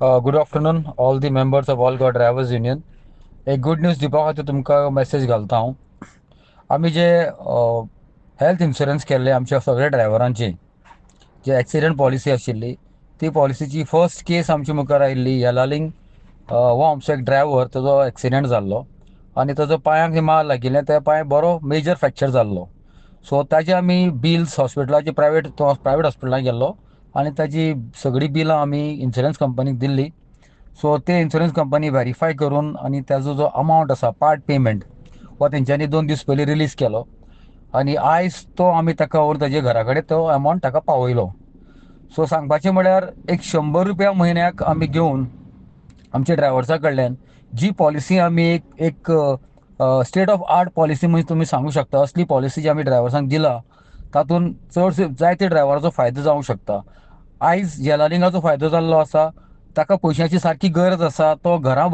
Good afternoon all the members of all God drivers union. एक good news दिवपा खातीर तुमकां मेसेज घालता हांव. आमी जे हेल्थ इन्शुरन्स केल्ले आमच्या सगळ्या ड्रायव्हरांची जे एक्सिडेंट पॉलिसी आशिल्ली ती पॉलिसीची फर्स्ट केस आमच्या मुखार आयिल्ली. येलालिंग हो आमचो एक ड्रायव्हर, ताजो एक्सिडेंट जाल्लो आनी ताजो पांयांक माल लागिल्लें. ते पांय बरो मेजर फ्रॅक्चर जाल्लो. सो ताजे आमी बिल्स हॉस्पिटलाची प्रायवेट हॉस्पिटलांत गेल्लो आनी ताजी सगळीं बिलां आमी इन्शुरन्स कंपनीक दिल्ली. सो ते इन्शुरन्स कंपनी व्हेरीफाय करून आनी ताजो जो अमावंट आसा पार्ट पेमेंट हो तेंच्यांनी 2 दीस पयलीं रिलीज केलो. आनी आयज तो आमी ताका व्हरून ताजे घरा कडेन तो अमावंट ताका पावयलो. सो सांगपाचें म्हळ्यार एक 100 रुपया म्हयन्याक आमी घेवन आमच्या ड्रायव्हर्सा कडल्यान जी पॉलिसी आमी एक स्टेट ऑफ आर्ट पॉलिसी म्हणजे तुमी सांगू शकता, असली पॉलिसी जी आमी ड्रायव्हर्सांक दिला तातूंत चडशे जायते ड्रायव्हराचो फायदो जावंक शकता. आयज येलालिंगाचो फायदो जाल्लो आसा, ताका पयशांची सारकी गरज आसा, तो घरा